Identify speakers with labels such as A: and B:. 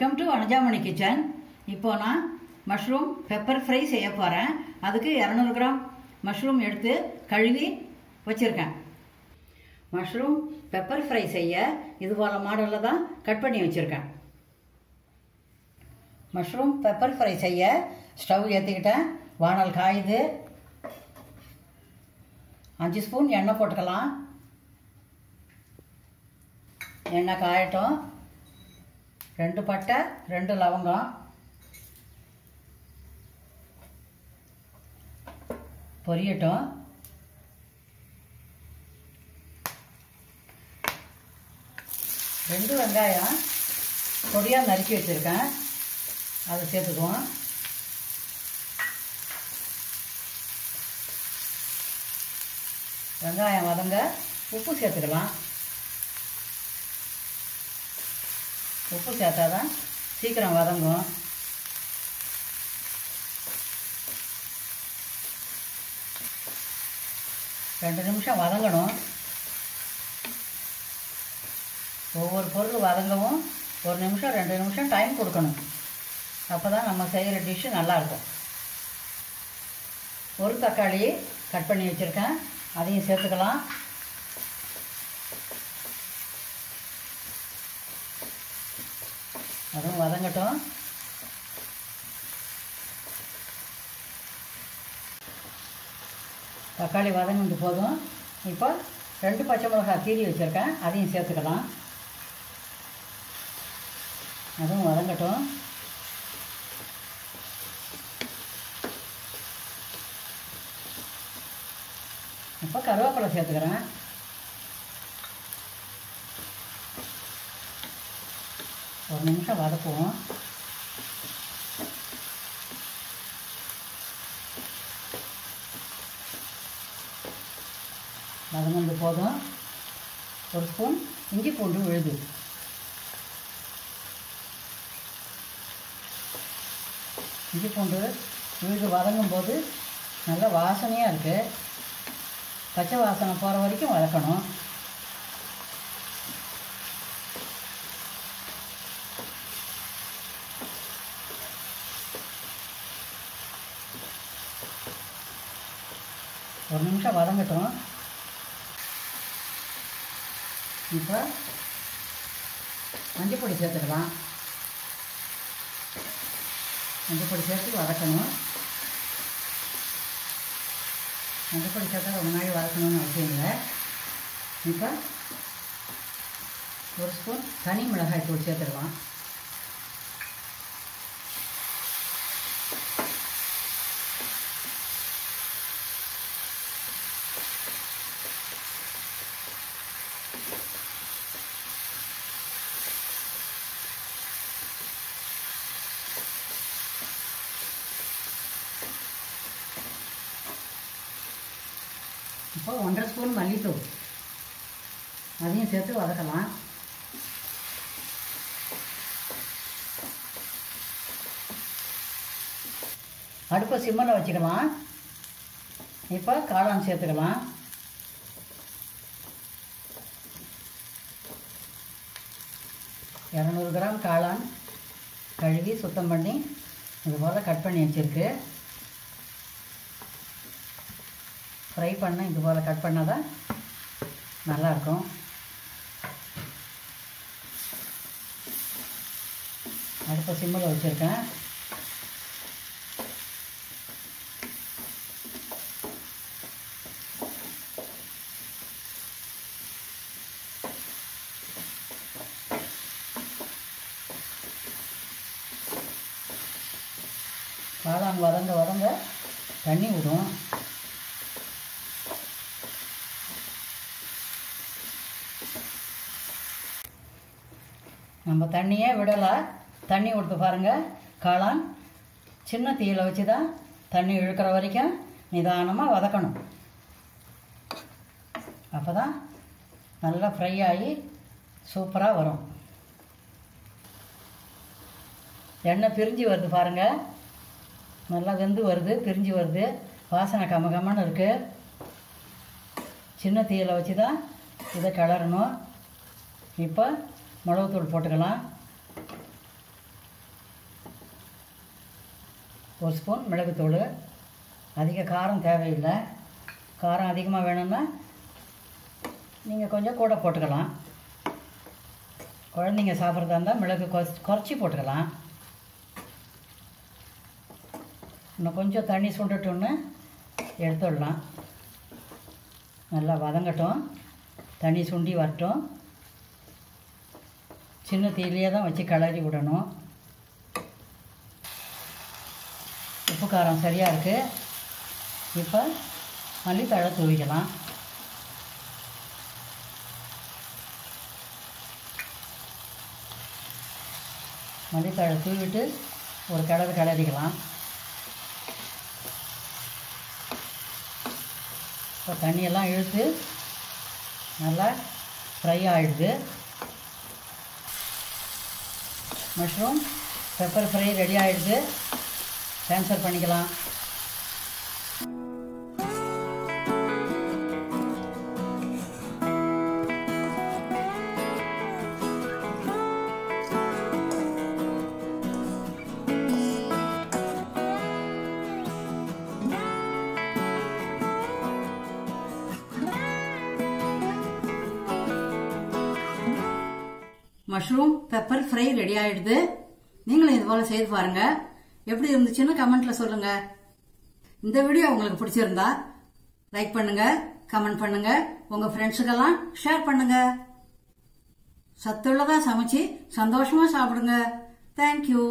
A: Welcome to Anujamani kitchen. இப்போ நான் mushroom pepper fry செய்ய போகிறேன். அதுக்கு 200 கிராம் மஷ்ரூம் எடுத்து கழுவி வச்சுருக்கேன். மஷ்ரூம் பெப்பர் ஃப்ரை செய்ய இது போல் மாடலில் தான் கட் பண்ணி வச்சுருக்கேன். மஷ்ரூம் பெப்பர் ஃப்ரை செய்ய ஸ்டவ் ஏற்றிக்கிட்டேன். வானல் காயுது. 5 ஸ்பூன் எண்ணெய் போட்டுக்கலாம். எண்ணெய் காயட்டும். 2 பட்டை 2 லவங்கம், பொரியட்டும். ரெண்டு வெங்காயம் பொடியாக நறுக்கி வச்சுருக்கேன், அதை சேர்த்துக்குவோம். வெங்காயம் வதங்க உப்பு சேர்த்துக்கலாம். உப்பு சேர்த்தா தான் சீக்கிரம் வதங்கும். ரெண்டு நிமிஷம் வதங்கணும். ஒவ்வொரு பொருள் வதங்கவும் 1 நிமிஷம் 2 நிமிஷம் டைம் கொடுக்கணும். அப்போ தான் நம்ம செய்கிற டிஷ்ஷு நல்லாயிருக்கும். ஒரு தக்காளி கட் பண்ணி வச்சுருக்கேன், அதையும் சேர்த்துக்கலாம். அதுவும் வதங்கட்டும். தக்காளி வதங்கிட்டு போதும். இப்போ 2 பச்சை மிளகாய் கீறி வச்சுருக்கேன், அதையும் சேர்த்துக்கலாம். அதுவும் வதங்கட்டும். இப்போ கருவேப்பிலை சேர்த்துக்கிறேன். ஒரு நிமிஷம் வதக்குவோம். வதங்கிட்டு போதும். 1 ஸ்பூன் இஞ்சி பூண்டு விழுது. இஞ்சி பூண்டு விழுது வதங்கும் போது நல்ல வாசனையாக இருக்குது. பச்சை வாசனை போகிற வரைக்கும் வதக்கணும். ஒரு நிமிஷம் வதங்கட்டும். இப்போ மஞ்சள் பொடி சேர்த்துக்கலாம். மஞ்சள் பொடி சேர்த்து வதக்கணும். மஞ்சள் பொடி சேர்த்தா ரொம்ப நாள் வதக்கணும்னு அவசியம் இல்லை. இப்போ 1 ஸ்பூன் தனி மிளகாய் தூள் சேர்த்துக்கலாம். இப்போ 1½ ஸ்பூன் மல்லித்தூள், அதையும் சேர்த்து வதக்கலாம். அடுப்பை சிம்மில் வச்சுக்கலாம். இப்போ காளான் சேர்த்துக்கலாம். $200 கிராம் காளான் கழுவி சுத்தம் பண்ணி இது போல் கட் பண்ணி வச்சுருக்கு. ஃப்ரை பண்ண இது போல் கட் பண்ணால் தான் நல்லாயிருக்கும். அடுப்பை சிம்மில் வச்சுருக்கேன். காளான் வதங்க வதங்க தண்ணி விடும். நம்ம தண்ணியே விடலை. தண்ணி கொடுத்து பாருங்கள். காளான் சின்ன தீயில் வச்சு தான் தண்ணி இழுக்கிற வரைக்கும் நிதானமாக வதக்கணும். அப்போ தான் நல்லா ஃப்ரை ஆகி சூப்பராக வரும். எண்ணெய் பிரிஞ்சு வருது பாருங்கள். நல்லா வெந்து வருது, பிரிஞ்சு வருது. வாசனை கமகமன்னு இருக்குது. சின்ன தீயில் வச்சு தான் இதை கிளறணும். இப்போ மிளகுத்தூள் போட்டுக்கலாம். 1 ஸ்பூன் மிளகுத்தூள். அதிக காரம் தேவையில்லை. காரம் அதிகமாக வேணும்னா நீங்கள் கொஞ்சம் கூட போட்டுக்கலாம். குழந்தைங்க சாப்பிட்றதா இருந்தால் மிளகு குறைச்சி போட்டுக்கலாம். இன்னும் கொஞ்சம் தண்ணி சுண்டட்டோன்னு எடுத்துடலாம். நல்லா வதங்கட்டும், தண்ணி சுண்டி வரட்டும். சின்ன தீயிலேயே தான் வச்சு கிளறி விடணும். உப்பு காரம் சரியாக இருக்குது. இப்போ மல்லித்தழை தூவிக்கலாம். மல்லித்தழை தூவிட்டு ஒரு கிளறிக்கலாம். இப்போ தண்ணியெல்லாம் இழுத்து நல்லா ஃப்ரை ஆகிடுது. மஷ்ரூம் பெப்பர் ஃப்ரை ரெடி ஆகிடுது. ட்ரான்ஸ்ஃபர் பண்ணிக்கலாம். மஷ்ரூம் பெப்பர் ஃப்ரை ரெடி ஆயிடுது. நீங்களும் இது போல செய்து பாருங்க. எப்படி இருந்துச்சுன்னு கமெண்ட்ல சொல்லுங்க. இந்த வீடியோ உங்களுக்கு பிடிச்சிருந்தா லைக் பண்ணுங்க, கமெண்ட் பண்ணுங்க, உங்க ஃப்ரெண்ட்ஸுக்கெல்லாம் ஷேர் பண்ணுங்க. சத்துள்ளதா சமைச்சு சந்தோஷமா சாப்பிடுங்க. தேங்க்யூ.